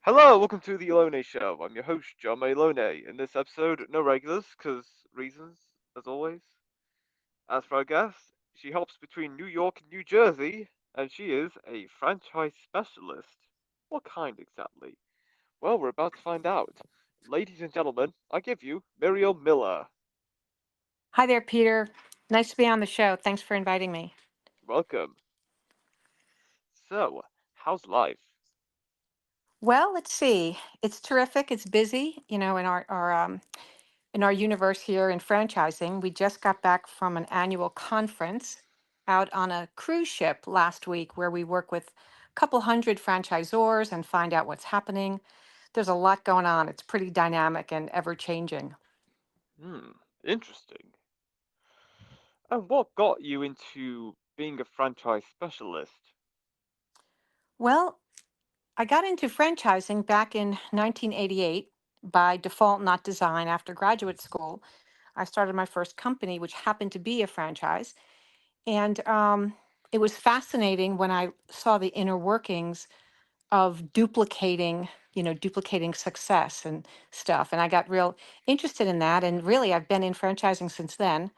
Hello, welcome to the Elone Show. I'm your host, John Maylone. In this episode, no regulars, because reasons, as always. As for our guest, she hops between New York and New Jersey, and she is a franchise specialist. What kind exactly? Well, we're about to find out. Ladies and gentlemen, I give you Mariel Miller. Hi there, Peter. Nice to be on the show. Thanks for inviting me. Welcome. So, how's life? Well, let's see. It's terrific. It's busy, in our universe here in franchising. We just got back from an annual conference out on a cruise ship last week where we work with a couple hundred franchisors and find out what's happening. There's a lot going on. It's pretty dynamic and ever changing. Hmm, interesting. And what got you into being a franchise specialist? Well, I got into franchising back in 1988 by default, not design, after graduate school. I started my first company, which happened to be a franchise. And it was fascinating when I saw the inner workings of duplicating success and stuff. And I got real interested in that. And really, I've been in franchising since then,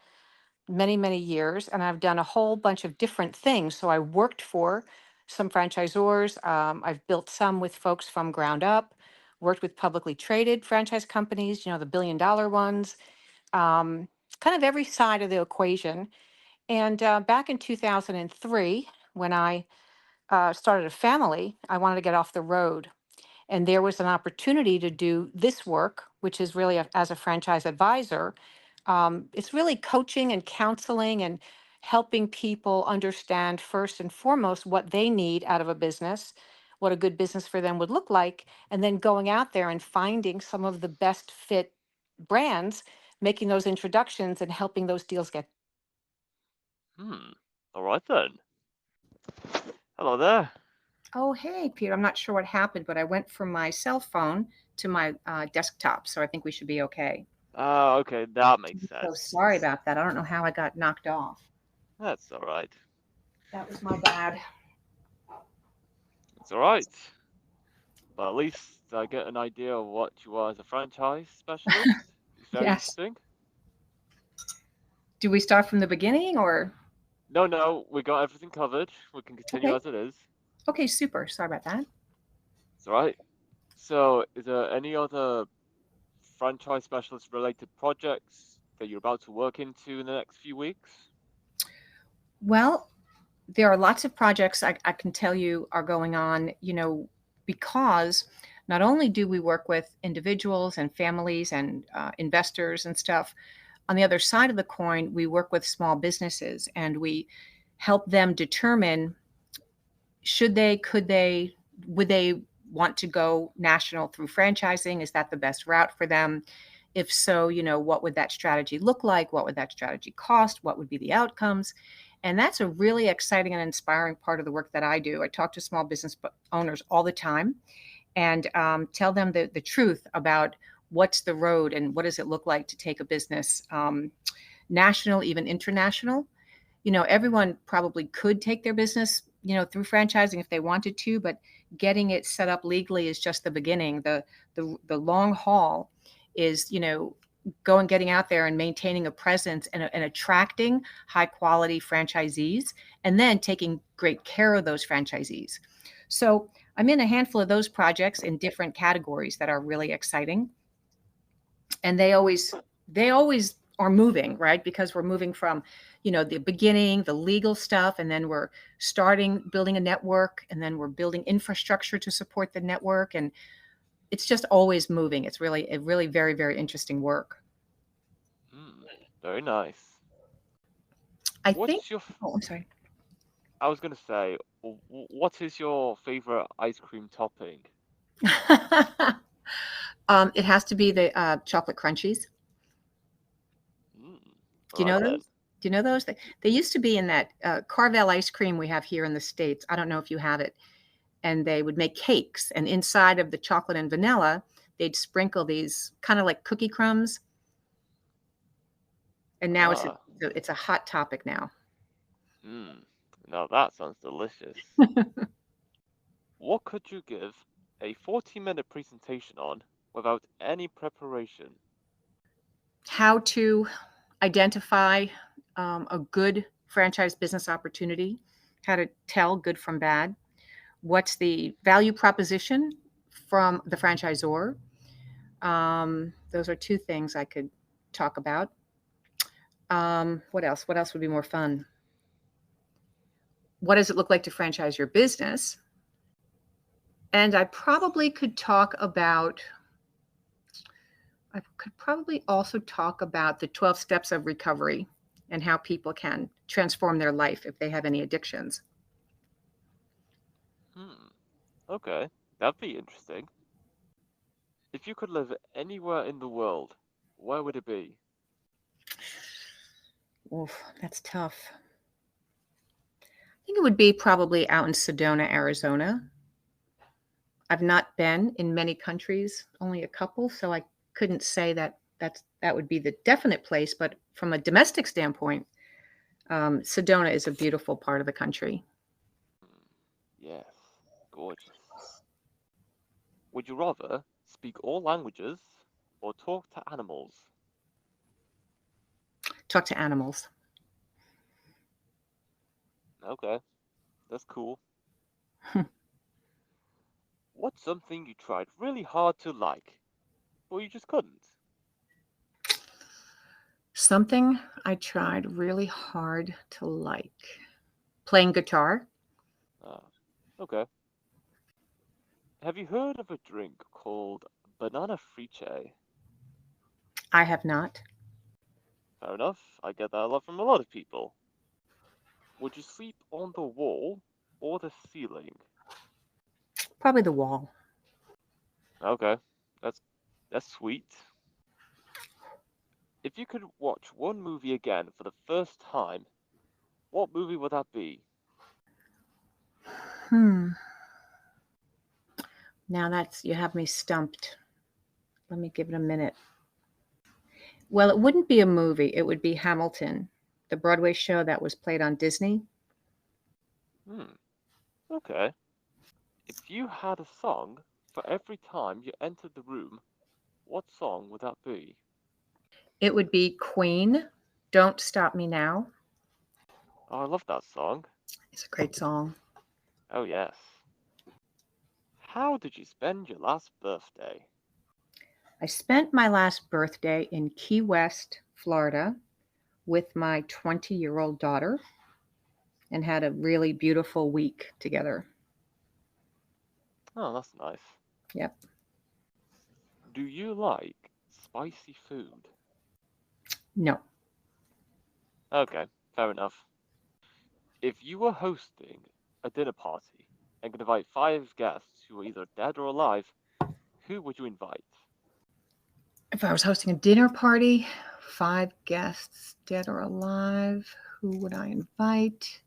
many, many years. And I've done a whole bunch of different things. So I worked for some franchisors. I've built some with folks from ground up, worked with publicly traded franchise companies, the billion-dollar ones, um, kind of every side of the equation. And back in 2003, when I started a family, I wanted to get off the road. And there was an opportunity to do this work, which is really as a franchise advisor. It's really coaching and counseling and helping people understand first and foremost what they need out of a business, what a good business for them would look like, and then going out there and finding some of the best fit brands, making those introductions and helping those deals get. Hmm, alright then. Hello there. Oh, hey, Peter. I'm not sure what happened, but I went from my cell phone to my desktop, so I think we should be okay. Ah, okay, that makes So sense. sorry about that. I don't know how I got knocked off. That's alright. That was my bad. It's alright. But at least I get an idea of what you are as a franchise specialist. It's very Yes. interesting. Do we start from the beginning or? No, no, we got everything covered. We can continue Okay. as it is. Okay, super. Sorry about that. It's alright. So, is there any other franchise specialist related projects that you're about to work into in the next few weeks? Well, there are lots of projects I can tell you are going on, because not only do we work with individuals and families and investors and stuff, on the other side of the coin, we work with small businesses and we help them determine should they, could they, would they want to go national through franchising? Is that the best route for them? If so, what would that strategy look like? What would that strategy cost? What would be the outcomes? And that's a really exciting and inspiring part of the work that I do. I talk to small business owners all the time and tell them the truth about what's the road and what does it look like to take a business national, even international. Everyone probably could take their business, through franchising if they wanted to, but getting it set up legally is just the beginning. The long haul is, getting out there and maintaining a presence and attracting high quality franchisees, and then taking great care of those franchisees. So I'm in a handful of those projects in different categories that are really exciting, and they always are moving, right? Because we're moving from, the beginning, the legal stuff, and then we're starting building a network, and then we're building infrastructure to support the network, and it's just always moving. It's really a really very, very interesting work. Hmm, very nice. I think. What's your Oh, I'm sorry. I was gonna say, what is your favorite ice cream topping? It has to be the chocolate crunchies. Mm, Do you alright know then. those? Do you know those? They used to be in that Carvel ice cream we have here in the States. I don't know if you have it. And they would make cakes, and inside of the chocolate and vanilla, they'd sprinkle these kind of like cookie crumbs. And now it's a, Ah, it's a hot topic now. hmm. Now that sounds delicious. What could you give a 40-minute presentation on without any preparation? How to identify a good franchise business opportunity, how to tell good from bad, what's the value proposition from the franchisor. Those are two things I could talk about. What else? What else would be more fun? What does it look like to franchise your business? And I probably could talk about, I could probably also talk about the 12 steps of recovery and how people can transform their life if they have any addictions. Okay, that'd be interesting. If you could live anywhere in the world, where would it be? Oof, that's tough. I think it would be probably out in Sedona, Arizona. I've not been in many countries, only a couple, so I couldn't say that would be the definite place. But from a domestic standpoint, Sedona is a beautiful part of the country. Yes, gorgeous. Would you rather speak all languages or talk to animals? Talk to animals. Okay, that's cool. What's something you tried really hard to like, but you just couldn't? Something I tried really hard to like. Playing guitar. Ah, okay. Have you heard of a drink called banana friche? I have not. Fair enough, I get that a lot from a lot of people. Would you sleep on the wall or the ceiling? Probably the wall. Okay, that's that's sweet. If you could watch one movie again for the first time, what movie would that be? Hmm. Now you have me stumped. Let me give it a minute. Well, it wouldn't be a movie. It would be Hamilton, the Broadway show that was played on Disney. Hmm, okay. If you had a song for every time you entered the room, what song would that be? It would be Queen, Don't Stop Me Now. Oh, I love that song. It's a great song. Oh, yes. How did you spend your last birthday? I spent my last birthday in Key West, Florida, with my 20-year-old daughter and had a really beautiful week together. Oh, that's nice. Yep. Do you like spicy food? No. Okay, fair enough. If you were hosting a dinner party and could invite five guests who were either dead or alive, who would you invite? If I was hosting a dinner party, 5 guests, dead or alive, who would I invite?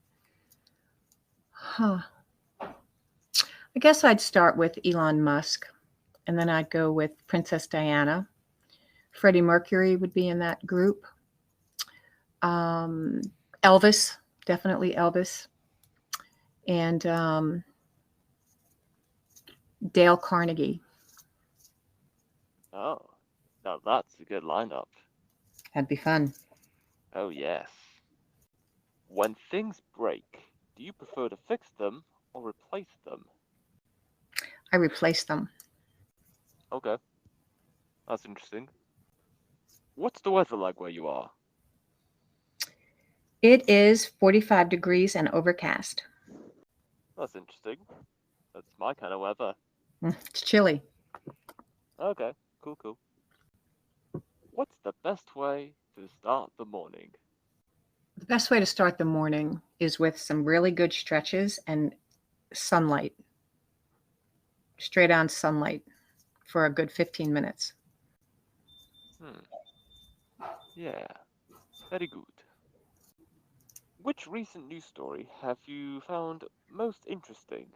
Huh. I guess I'd start with Elon Musk, and then I'd go with Princess Diana. Freddie Mercury would be in that group. Um, Elvis, definitely Elvis. And Dale Carnegie. Oh, now that's a good lineup. That'd be fun. Oh, yes. When things break, do you prefer to fix them or replace them? I replaced them. Okay, that's interesting. What's the weather like where you are? It is 45 degrees and overcast. That's interesting. That's my kind of weather. It's chilly. Okay, cool, cool. What's the best way to start the morning? The best way to start the morning is with some really good stretches and sunlight, straight on sunlight for a good 15 minutes. Hmm, yeah, very good. Which recent news story have you found most interesting?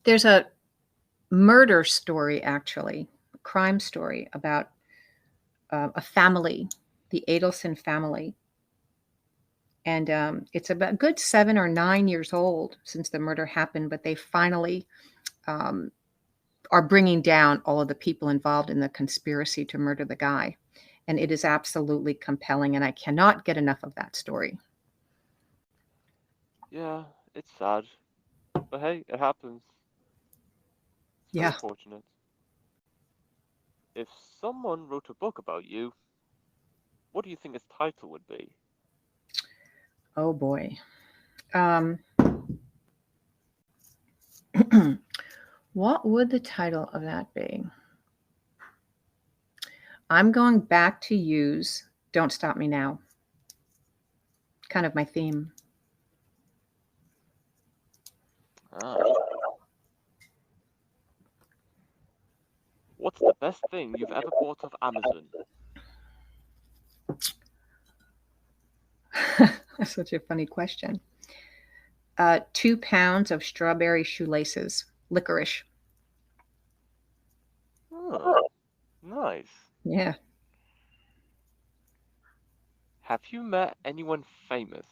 There's a murder story, actually, a crime story about a family, the Adelson family. And it's about a good 7 or 9 years old since the murder happened, but they finally um, are bringing down all of the people involved in the conspiracy to murder the guy. And it is absolutely compelling, and I cannot get enough of that story. Yeah, it's sad. But hey, it happens. It's very Yeah. unfortunate. If someone wrote a book about you, what do you think its title would be? Oh boy. Um, what would the title of that be? I'm going back to use Don't Stop Me Now. Kind of my theme. Ah. What's the best thing you've ever bought off Amazon? That's such a funny question. 2 pounds of strawberry shoelaces, licorice. Oh, nice. Yeah, Have you met anyone famous?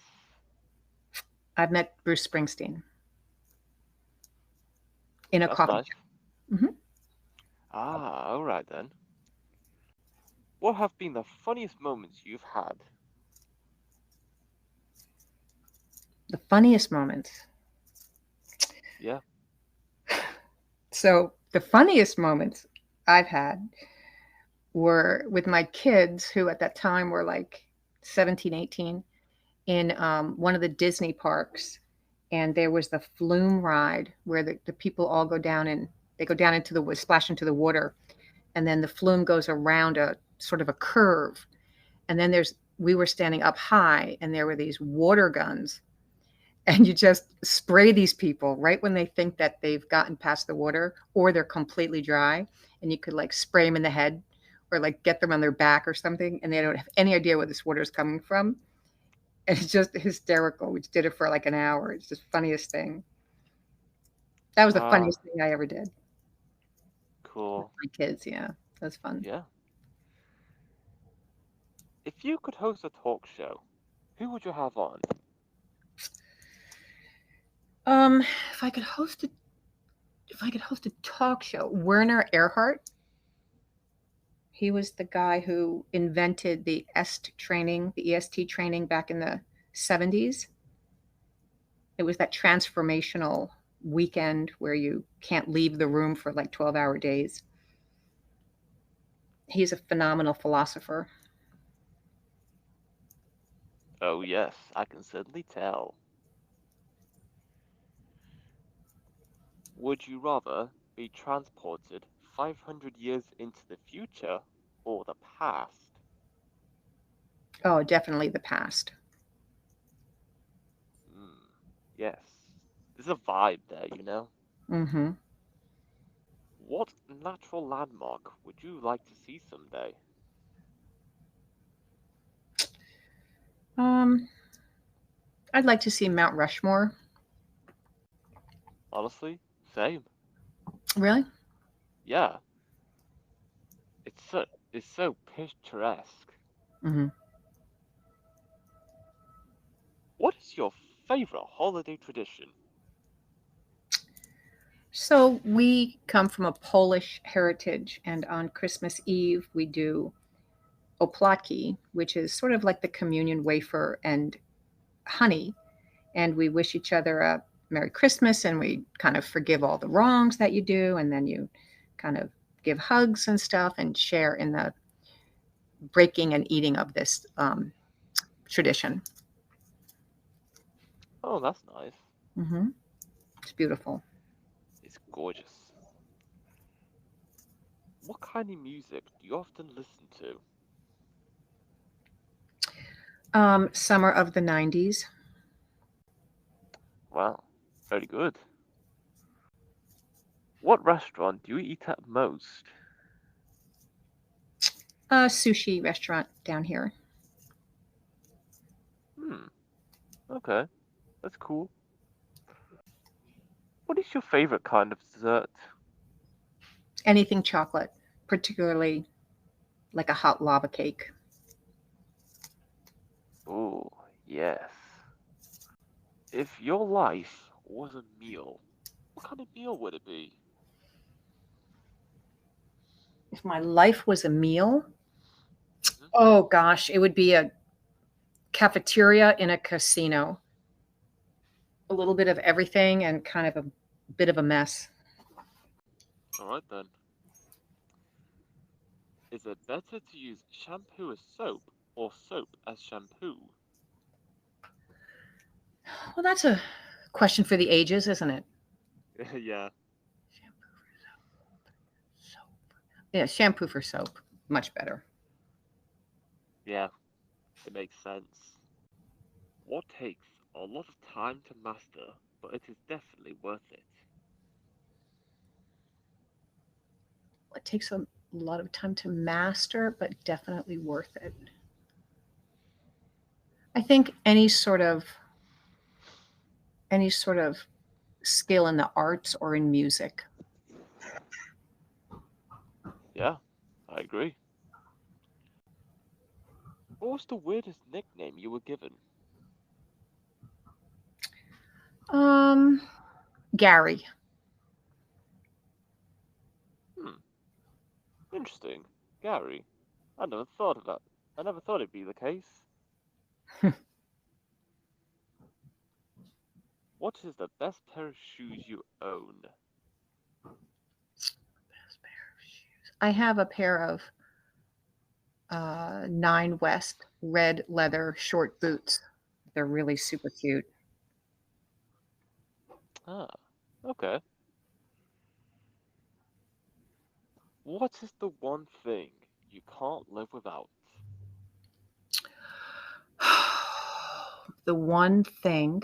I've met Bruce Springsteen in a That's coffee nice. shop. Hmm. Ah, alright then. What have been the funniest moments you've had? The funniest moments. Yeah. So the funniest moments I've had were with my kids, who at that time were like 17, 18, in one of the Disney parks. And there was the flume ride where the people all go down, and they go down into the splash into the water. And then the flume goes around a sort of a curve. And then we were standing up high, and there were these water guns, and you just spray these people right when they think that they've gotten past the water or they're completely dry, and you could like spray them in the head or like get them on their back or something, and they don't have any idea where this water is coming from. And it's just hysterical. We did it for like an hour. It's just funniest thing. That was the Ah, funniest thing I ever did with cool. my kids. Yeah, that was fun. Yeah. If you could host a talk show, who would you have on? um if i could host a if I could host a talk show, Werner Erhard. He was the guy who invented the EST training back in the 70s. It was that transformational weekend where you can't leave the room for like 12-hour days. He's a phenomenal philosopher. Oh, yes, I can certainly tell. Would you rather be transported 500 years into the future or the past? Oh, definitely the past. Hmm, yes. There's a vibe there, you know? Mm-hmm. What natural landmark would you like to see someday? Um, I'd like to see Mount Rushmore. Honestly, same. Really? Yeah, it's so picturesque. Mm-hmm. What is your favorite holiday tradition? So we come from a Polish heritage, and on Christmas Eve we do opłatki, which is sort of like the communion wafer and honey, and we wish each other a Merry Christmas, and we kind of forgive all the wrongs that you do, and then you kind of give hugs and stuff and share in the breaking and eating of this tradition. Oh, that's nice. Hmm. It's beautiful. It's gorgeous. What kind of music do you often listen to? Summer of the 90s. Wow, very good. What restaurant do you eat at most? A sushi restaurant down here. Hmm, okay, that's cool. What is your favorite kind of dessert? Anything chocolate, particularly like a hot lava cake. Oh, yes. If your life was a meal, what kind of meal would it be? If my life was a meal, Hmm. oh gosh, it would be a cafeteria in a casino. A little bit of everything and kind of a bit of a mess. All right then. Is it better to use shampoo as soap or soap as shampoo? Well, that's a question for the ages, isn't it? Yeah, Soap. Yeah, shampoo for soap. Much better. yeah, it makes sense. What takes a lot of time to master, but it is definitely worth it? It takes a lot of time to master, but definitely worth it. I think any sort of skill in the arts or in music. Yeah, I agree. What was the weirdest nickname you were given? Um, Gary. Hmm, interesting. Gary. I never thought of that. I never thought it'd be the case. What is the best pair of shoes you own? I have a pair of Nine West red leather short boots. They're really super cute. Ah, okay. What is the one thing you can't live without? The one thing,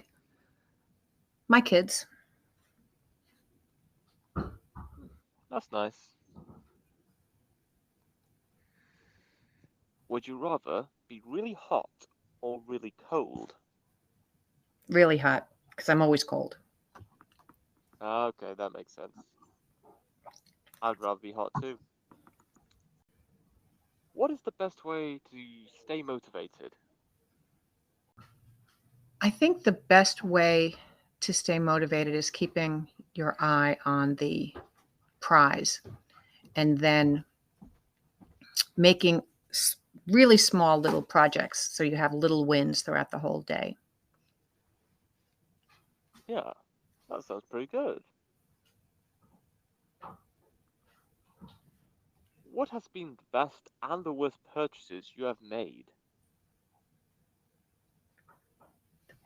my kids. Hmm, that's nice. Would you rather be really hot or really cold? Really hot because I'm always cold. Ah, okay, that makes sense. I'd rather be hot too. What is the best way to stay motivated? I think the best way to stay motivated is keeping your eye on the prize and then making really small little projects so you have little wins throughout the whole day. Yeah, that sounds pretty good. What has been the best and the worst purchases you have made?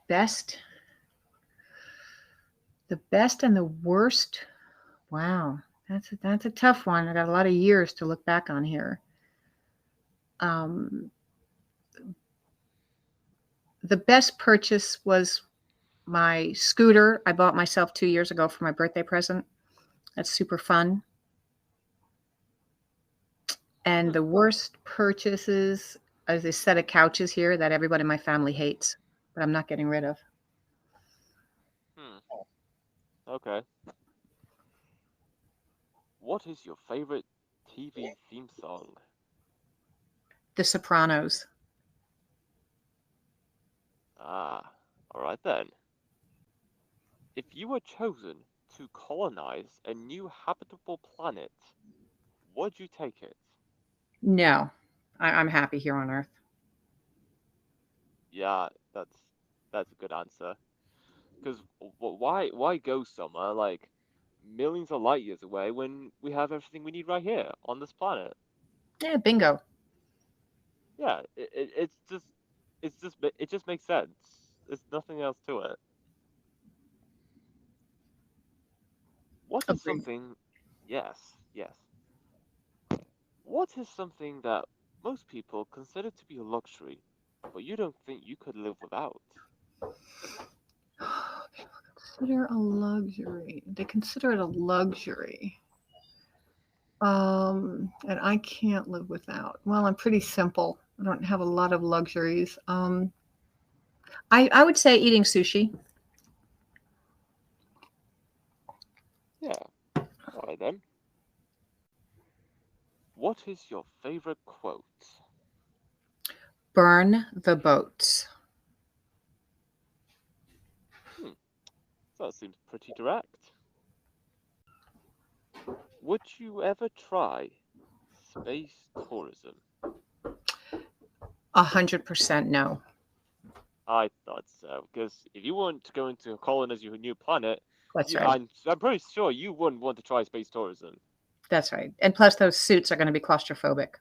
Best, the best and the worst. Wow, that's a tough one. I got a lot of years to look back on here. Um, the best purchase was my scooter I bought myself 2 years ago for my birthday present. That's super fun. And Hmm, the worst purchases is a set of couches here that everybody in my family hates, but I'm not getting rid of. hmm, okay. What is your favorite TV theme song? The Sopranos. Ah, alright then. If you were chosen to colonize a new habitable planet, would you take it? No, I'm happy here on Earth. Yeah, that's a good answer. Because why go somewhere like millions of light years away when we have everything we need right here on this planet? Yeah, bingo. Yeah, it just makes sense. There's nothing else to it. What is Agreed. something? Yes, yes. What is something that most people consider to be a luxury, but you don't think you could live without? Consider a luxury. They consider it a luxury. And I can't live without. Well, I'm pretty simple. I don't have a lot of luxuries. I would say eating sushi. Yeah, all right then. What is your favorite quote? Burn the boats. So that seems pretty direct. Would you ever try space tourism? 100% no. I thought so, because if you want to go into colonize your new planet, That's right. I'm pretty sure you wouldn't want to try space tourism. That's right. And plus, those suits are going to be claustrophobic.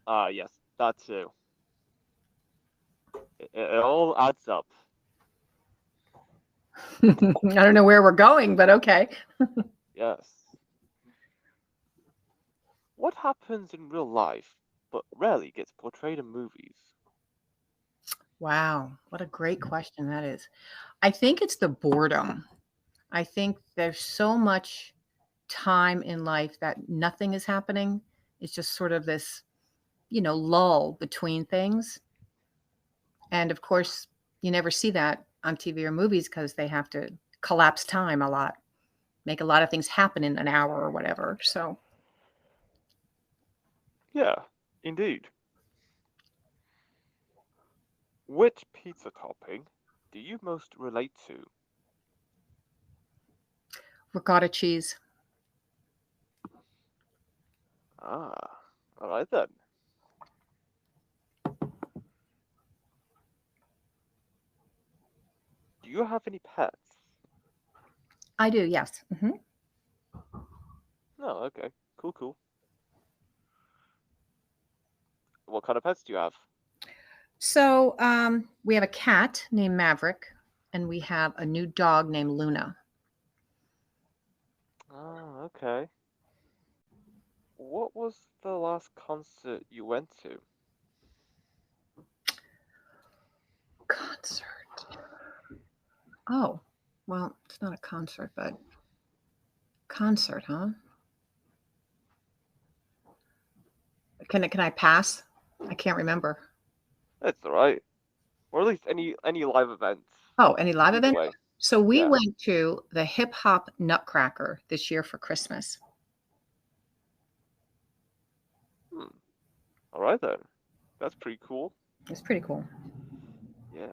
Ah, yes, that too. It all adds up. I don't know where we're going, but okay. Yes. What happens in real life, but rarely gets portrayed in movies? Wow, what a great question that is. I think it's the boredom. I think there's so much time in life that nothing is happening. It's just sort of this, lull between things. And of course, you never see that on TV or movies because they have to collapse time a lot, make a lot of things happen in an hour or whatever. So, Yeah, indeed. Which pizza topping do you most relate to? ricotta cheese. Ah, alright then. Do you have any pets? I do, yes. No, okay. Cool, cool. What kind of pets do you have? So we have a cat named Maverick, and we have a new dog named Luna. Ah, okay. What was the last concert you went to? Concert. Oh, well, it's not a concert, but concert, huh? Can I pass? I can't remember. That's alright. Or at least any live events. Oh, any live Either event? way. So we Yeah. went to the Hip Hop Nutcracker this year for Christmas. Hmm. Alright then. That's pretty cool. It's pretty cool. Yeah.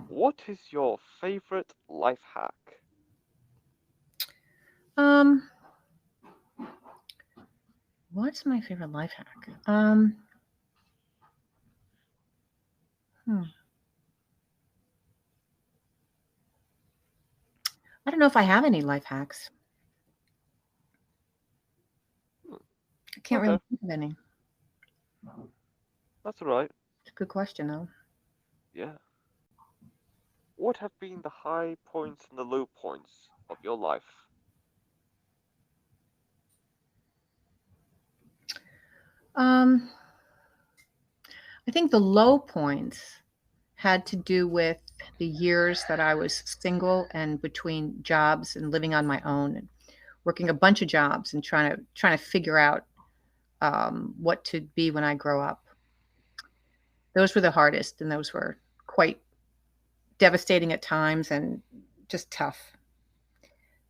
What is your favorite life hack? Um, what's my favorite life hack? Hmm. I don't know if I have any life hacks. Hmm. I can't Okay. really think of any. That's alright. It's a good question, though. Yeah. What have been the high points and the low points of your life? Um, I think the low points had to do with the years that I was single and between jobs and living on my own and working a bunch of jobs and trying to figure out what to be when I grow up. Those were the hardest, and those were quite devastating at times and just tough.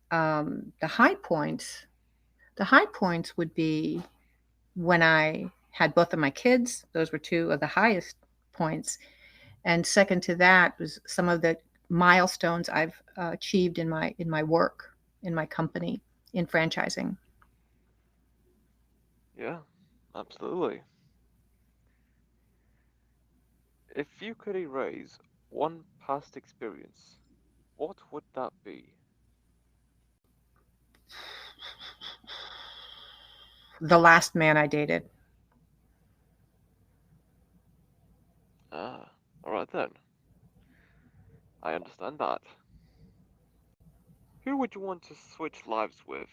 The high points, would be when I had both of my kids. Those were two of the highest points. And second to that was some of the milestones I've achieved in my work, in my company, in franchising. Yeah, absolutely. If you could erase one past experience, what would that be? The last man I dated. Ah, alright then. I understand that. Who would you want to switch lives with?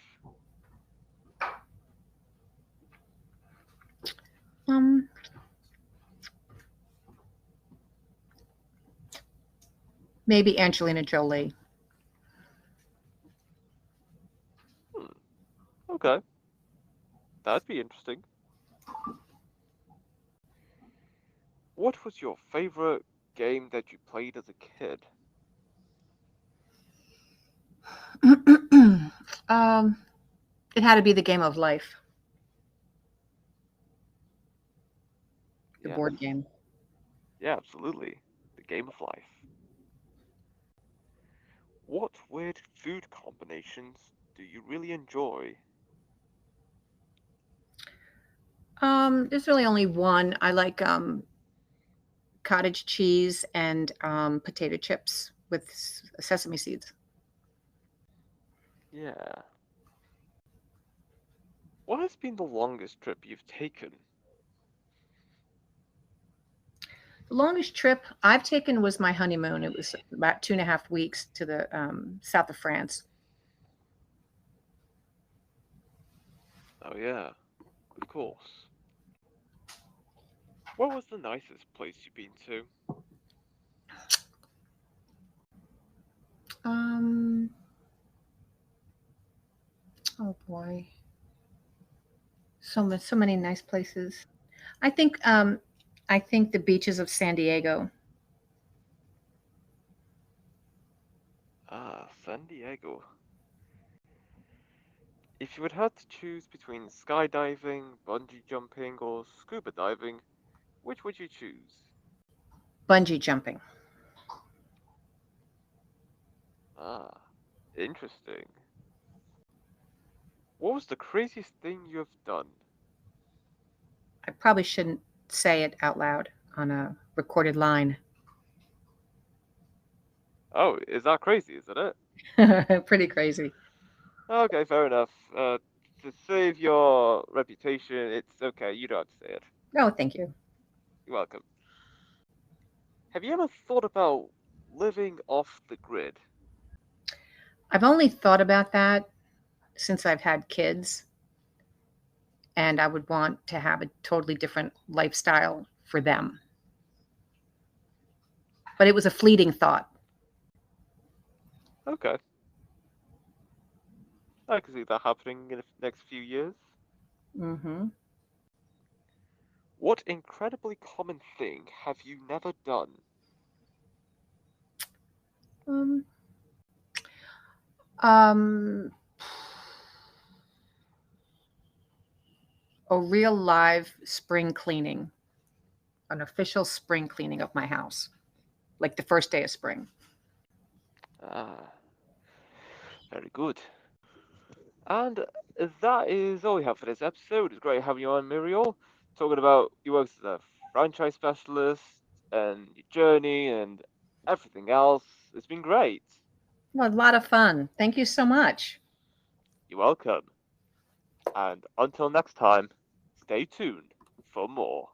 Um, Maybe Angelina Jolie. Hmm, okay. That'd be interesting. What was your favorite game that you played as a kid? um, it had to be the game of life, the Yes. board game. Yeah, absolutely. The game of life. What weird food combinations do you really enjoy? There's really only one. I like cottage cheese and potato chips with sesame seeds. Yeah. What has been the longest trip you've taken? The longest trip I've taken was my honeymoon. It was about 2.5 weeks to the south of France. Oh yeah, of course. What was the nicest place you've been to? Um, oh boy, so many nice places. I think I think the beaches of San Diego. Ah, San Diego. If you would have to choose between skydiving, bungee jumping, or scuba diving, which would you choose? Bungee jumping. Ah, interesting. What was the craziest thing you have done? I probably shouldn't say it out loud on a recorded line. Oh, is that crazy, isn't it? Pretty crazy. Okay, fair enough. To save your reputation, it's okay, you don't have to say it. Oh, thank you. You're welcome. Have you ever thought about living off the grid? I've only thought about that since I've had kids, and I would want to have a totally different lifestyle for them. But it was a fleeting thought. Okay, I can see that happening in the next few years. Hmm. What incredibly common thing have you never done? Um, um, a real live spring cleaning, an official spring cleaning of my house, like the first day of spring. Ah, very good. And that is all we have for this episode. It's great having you on, Mariel, talking about your work as a franchise specialist and your journey and everything else. It's been great. Well, a lot of fun. Thank you so much. You're welcome. And until next time, stay tuned for more.